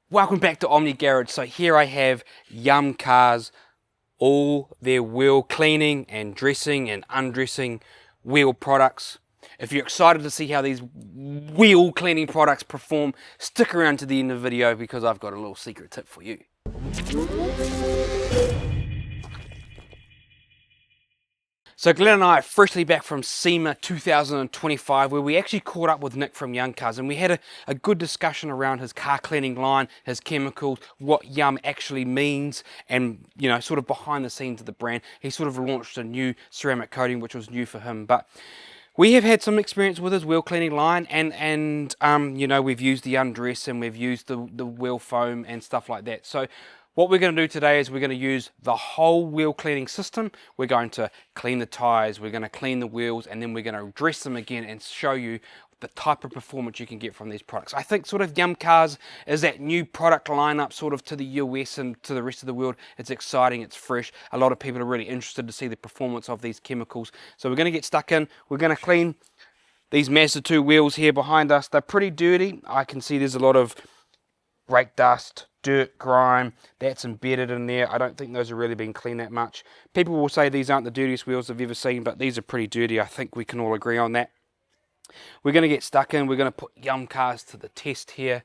Welcome back to Omni Garage. So here I have YumCars, all their wheel cleaning and dressing and undressing wheel products. If you're excited to see how these wheel cleaning products perform, stick around to the end of the video because I've got a little secret tip for you. So Glenn and I are freshly back from SEMA 2025, where we actually caught up with Nick from YumCars, and we had a good discussion around his car cleaning line, his chemicals, what Yum actually means, and sort of behind the scenes of the brand. He sort of launched a new ceramic coating, which was new for him, but we have had some experience with his wheel cleaning line, and we've used the undress and we've used the wheel foam and stuff like that. So what we're going to do today is we're going to use the whole wheel cleaning system. We're going to clean the tires, we're going to clean the wheels, and then we're going to dress them again and show you the type of performance you can get from these products. I think sort of YumCars is that new product lineup sort of to the US and to the rest of the world. It's exciting, it's fresh. A lot of people are really interested to see the performance of these chemicals. So we're going to get stuck in. We're going to clean these Mazda 2 wheels here behind us. They're pretty dirty. I can see there's a lot of brake dust, dirt, grime, that's embedded in there. I don't think those have really been cleaned that much. People will say these aren't the dirtiest wheels they've ever seen, but these are pretty dirty. I think we can all agree on that. We're going to get stuck in. We're going to put YumCars to the test here,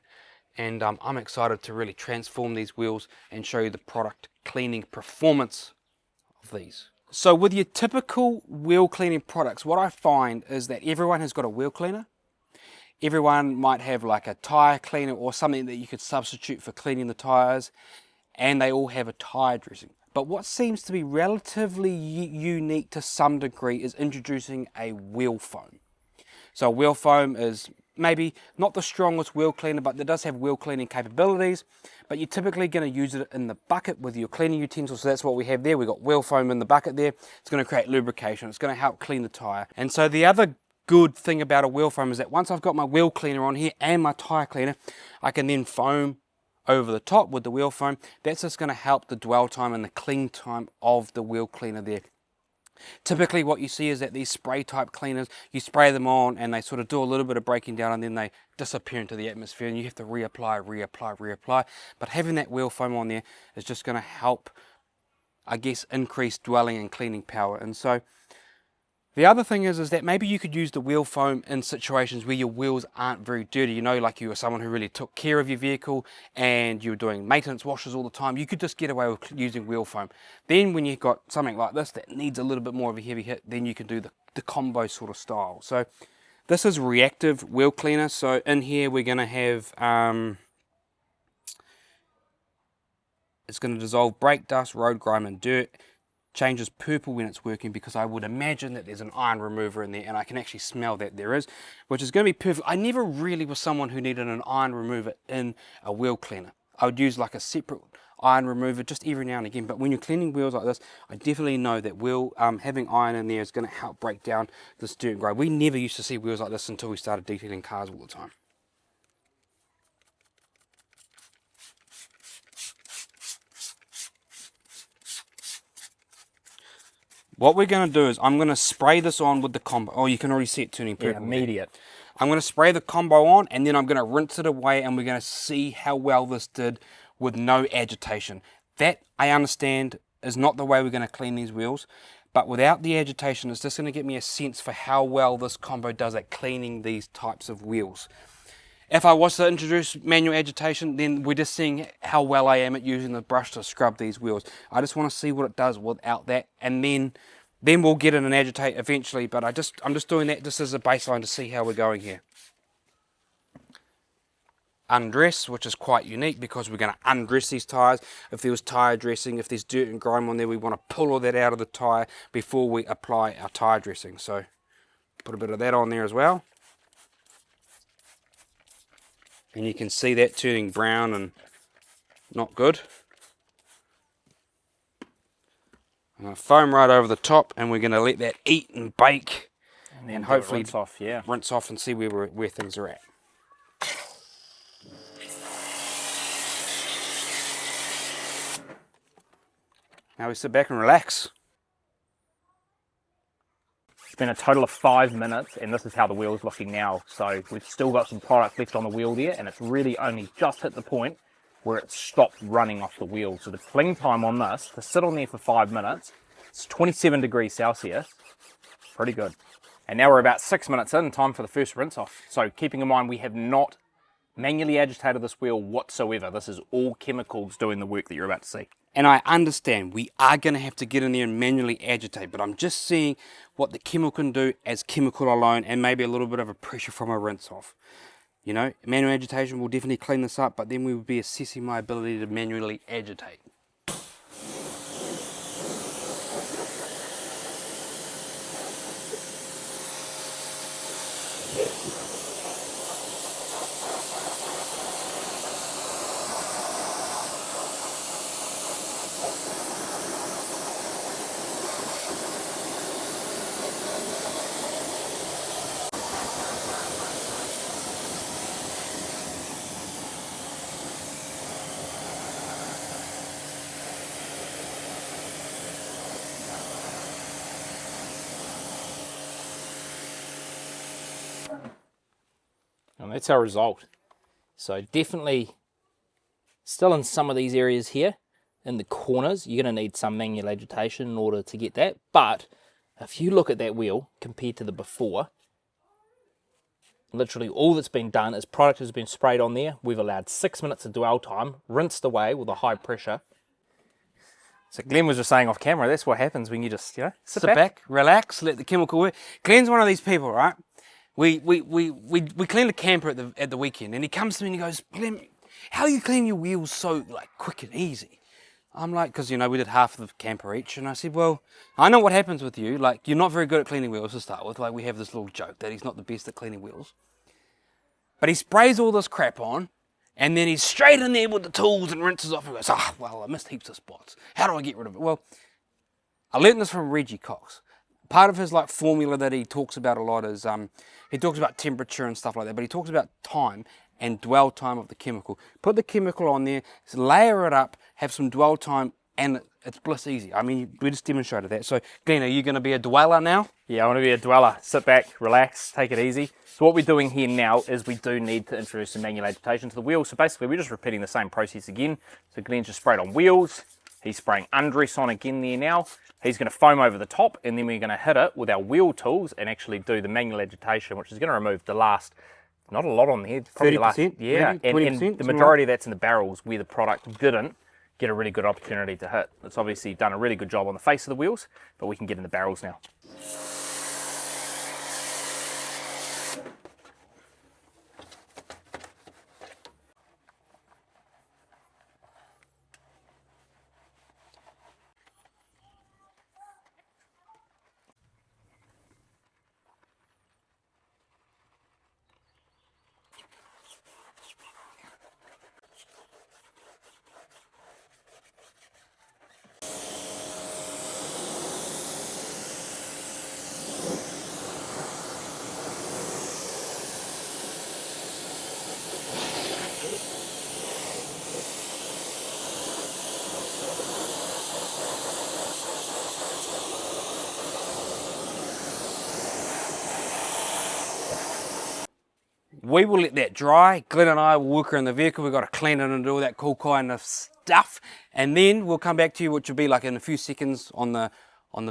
and I'm excited to really transform these wheels and show you the product cleaning performance of these. So with your typical wheel cleaning products, what I find is that everyone has got a wheel cleaner. Everyone might have like a tire cleaner or something that you could substitute for cleaning the tires, and they all have a tire dressing. But what seems to be relatively unique to some degree is introducing a wheel foam. So wheel foam is maybe not the strongest wheel cleaner, but it does have wheel cleaning capabilities. But you're typically going to use it in the bucket with your cleaning utensils. So that's what we have there. We've got wheel foam in the bucket there. It's going to create lubrication. It's going to help clean the tire. And so the other good thing about a wheel foam is that once I've got my wheel cleaner on here and my tire cleaner, I can then foam over the top with the wheel foam. That's just going to help the dwell time and the clean time of the wheel cleaner there. Typically what you see is that these spray type cleaners, you spray them on and they sort of do a little bit of breaking down and then they disappear into the atmosphere and you have to reapply. But having that wheel foam on there is just going to help, I guess, increase dwelling and cleaning power. And so the other thing is that maybe you could use the wheel foam in situations where your wheels aren't very dirty. Like you were someone who really took care of your vehicle and you were doing maintenance washes all the time. You could just get away with using wheel foam. Then when you've got something like this that needs a little bit more of a heavy hit, then you can do the combo sort of style. So this is reactive wheel cleaner. So in here we're going to have, it's going to dissolve brake dust, road grime and dirt. Changes purple when it's working because I would imagine that there's an iron remover in there, and I can actually smell that there is, which is going to be perfect. I never really was someone who needed an iron remover in a wheel cleaner. I would use like a separate iron remover just every now and again, but when you're cleaning wheels like this, I definitely know that having iron in there is going to help break down this dirt and grime. We never used to see wheels like this until we started detailing cars all the time. What we're going to do is I'm going to spray this on with the combo. Oh, you can already see it turning purple. Yeah, immediate. I'm going to spray the combo on and then I'm going to rinse it away and we're going to see how well this did with no agitation. That, I understand, is not the way we're going to clean these wheels, but without the agitation, it's just going to give me a sense for how well this combo does at cleaning these types of wheels. If I was to introduce manual agitation, then we're just seeing how well I am at using the brush to scrub these wheels. I just want to see what it does without that, and then we'll get in and agitate eventually, but I'm just doing that just as a baseline to see how we're going here. Undress, which is quite unique because we're going to undress these tires. If there was tire dressing, if there's dirt and grime on there, we want to pull all that out of the tire before we apply our tire dressing. So put a bit of that on there as well. And you can see that turning brown and not good. I'm going to foam right over the top and we're going to let that eat and bake And then hopefully rinse off, yeah. Rinse off and see where things are at. Now we sit back and relax. It's been a total of 5 minutes and this is how the wheel is looking now. So we've still got some product left on the wheel there and it's really only just hit the point where it stopped running off the wheel. So the cling time on this, to sit on there for 5 minutes, it's 27 degrees Celsius, pretty good. And now we're about 6 minutes in, time for the first rinse off. So keeping in mind, we have not manually agitated this wheel whatsoever. This is all chemicals doing the work that you're about to see. And I understand we are going to have to get in there and manually agitate, but I'm just seeing what the chemical can do as chemical alone and maybe a little bit of a pressure from a rinse off. You know, manual agitation will definitely clean this up, but then we will be assessing my ability to manually agitate. And that's our result. So definitely still in some of these areas here, in the corners, you're going to need some manual agitation in order to get that. But if you look at that wheel compared to the before, literally all that's been done is product has been sprayed on there. We've allowed 6 minutes of dwell time, rinsed away with a high pressure. So Glenn was just saying off camera, that's what happens when you just, you know, sit back, relax, let the chemical work. Glenn's one of these people, right? We cleaned a camper at the weekend, and he comes to me and he goes, Glenn, how you clean your wheels so like quick and easy? I'm like, because you know we did half of the camper each, and I said, well, I know what happens with you. Like you're not very good at cleaning wheels to start with. Like we have this little joke that he's not the best at cleaning wheels, but he sprays all this crap on, and then he's straight in there with the tools and rinses off and goes, well, I missed heaps of spots. How do I get rid of it? Well, I learned this from Reggie Cox. Part of his like formula that he talks about a lot is he talks about temperature and stuff like that, but he talks about time and dwell time of the chemical. Put the chemical on there, layer it up, have some dwell time, and it's bliss easy. I mean, we just demonstrated that. So, Glenn, are you going to be a dweller now? Yeah, I want to be a dweller. Sit back, relax, take it easy. So what we're doing here now is we do need to introduce some manual agitation to the wheel. So basically, we're just repeating the same process again. So Glenn just sprayed on wheels. He's spraying undress on again there now. He's going to foam over the top, and then we're going to hit it with our wheel tools and actually do the manual agitation, which is going to remove the last, not a lot on there, probably 30%, yeah, maybe, and the majority of that's in the barrels where the product didn't get a really good opportunity to hit. It's obviously done a really good job on the face of the wheels, but we can get in the barrels now. We will let that dry. Glenn and I will work around the vehicle. We've got to clean it and do all that cool kind of stuff. And then we'll come back to you, which will be like in a few seconds on the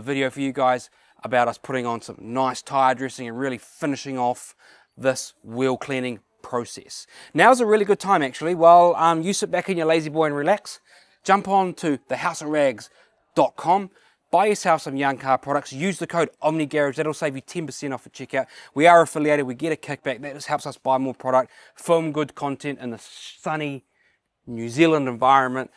video for you guys, about us putting on some nice tire dressing and really finishing off this wheel cleaning process. Now's a really good time actually. While you sit back in your lazy boy and relax, jump on to thehouseofrags.com. Buy yourself some YumCars products. Use the code OmniGarage. That'll save you 10% off at checkout. We are affiliated. We get a kickback. That just helps us buy more product, film good content in the sunny New Zealand environment.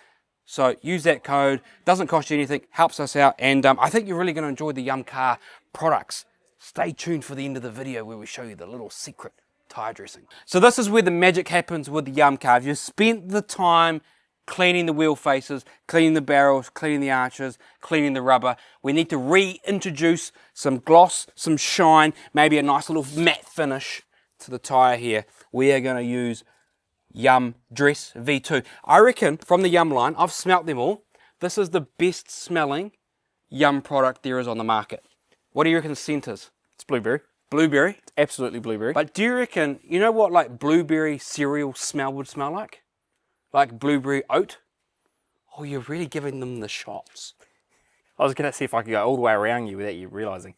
So use that code. Doesn't cost you anything. Helps us out. And I think you're really going to enjoy the YumCars products. Stay tuned for the end of the video where we show you the little secret tire dressing. So this is where the magic happens with the YumCars. You've spent the time cleaning the wheel faces, cleaning the barrels, cleaning the arches, cleaning the rubber. We need to reintroduce some gloss, some shine, maybe a nice little matte finish to the tyre here. We are going to use Yum Dress V2. I reckon from the Yum line, I've smelt them all. This is the best smelling Yum product there is on the market. What do you reckon the scent is? It's blueberry. Blueberry? It's absolutely blueberry. But do you reckon, you know what like blueberry cereal smell would smell like? like blueberry oat, oh, you're really giving them the shots. I was going to see if I could go all the way around you without you realising.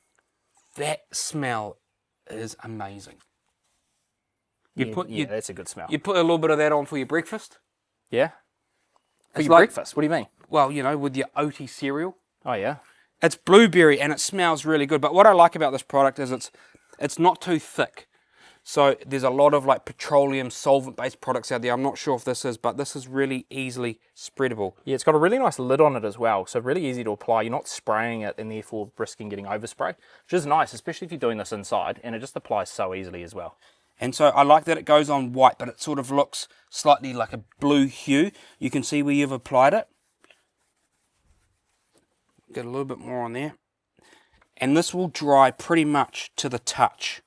That smell is amazing. Yeah, that's a good smell. You put a little bit of that on for your breakfast. Yeah? For It's your like- breakfast? What do you mean? Well, you know, with your oaty cereal. Oh, yeah? It's blueberry and it smells really good. But what I like about this product is it's not too thick. So there's a lot of like petroleum solvent-based products out there. I'm not sure if this is, but this is really easily spreadable. Yeah, it's got a really nice lid on it as well, so really easy to apply. You're not spraying it and therefore risking getting overspray, which is nice, especially if you're doing this inside, and it just applies so easily as well. And so I like that it goes on white, but it sort of looks slightly like a blue hue. You can see where you've applied it. Get a little bit more on there. And this will dry pretty much to the touch.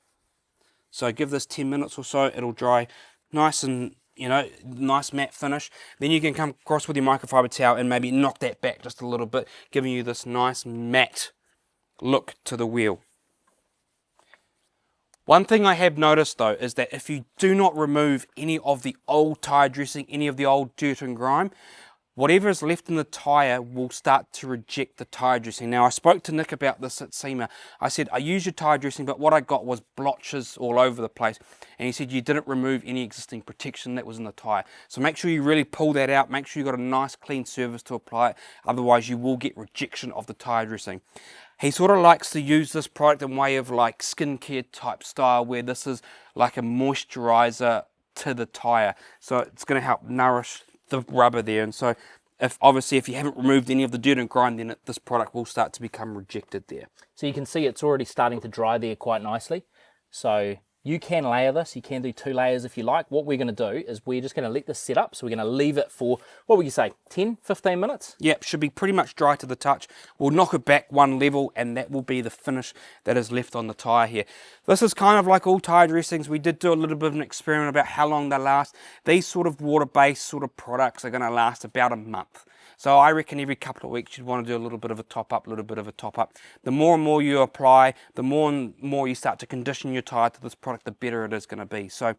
So give this 10 minutes or so, it'll dry nice and, you know, nice matte finish. Then you can come across with your microfiber towel and maybe knock that back just a little bit, giving you this nice matte look to the wheel. One thing I have noticed though is that if you do not remove any of the old tyre dressing, any of the old dirt and grime, whatever is left in the tyre will start to reject the tyre dressing. Now I spoke to Nick about this at SEMA. I said, I used your tyre dressing, but what I got was blotches all over the place. And he said, you didn't remove any existing protection that was in the tyre. So make sure you really pull that out. Make sure you've got a nice clean surface to apply it. Otherwise you will get rejection of the tyre dressing. He sort of likes to use this product in way of like skincare type style, where this is like a moisturizer to the tyre. So it's going to help nourish the rubber there. And so obviously if you haven't removed any of the dirt and grime, then this product will start to become rejected there. So you can see it's already starting to dry there quite nicely. So you can layer this, you can do 2 layers if you like. What we're going to do is we're just going to let this set up. So we're going to leave it for, what would you say, 10, 15 minutes? Yep, should be pretty much dry to the touch. We'll knock it back one level and that will be the finish that is left on the tyre here. This is kind of like all tyre dressings. We did do a little bit of an experiment about how long they last. These sort of water-based sort of products are going to last about a month. So I reckon every couple of weeks you'd want to do a little bit of a top-up, The more and more you apply, the more and more you start to condition your tyre to this product, the better it is going to be. So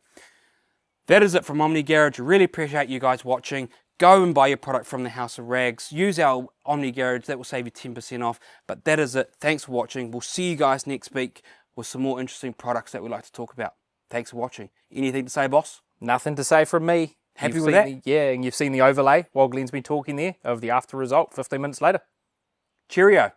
that is it from Omni Garage. Really appreciate you guys watching. Go and buy your product from the House of Rags. Use our Omni Garage. That will save you 10% off. But that is it. Thanks for watching. We'll see you guys next week with some more interesting products that we'd like to talk about. Thanks for watching. Anything to say, boss? Nothing to say from me. Happy You've with seen that? yeah, and you've seen the overlay while Glenn's been talking there of the after result 15 minutes later. Cheerio.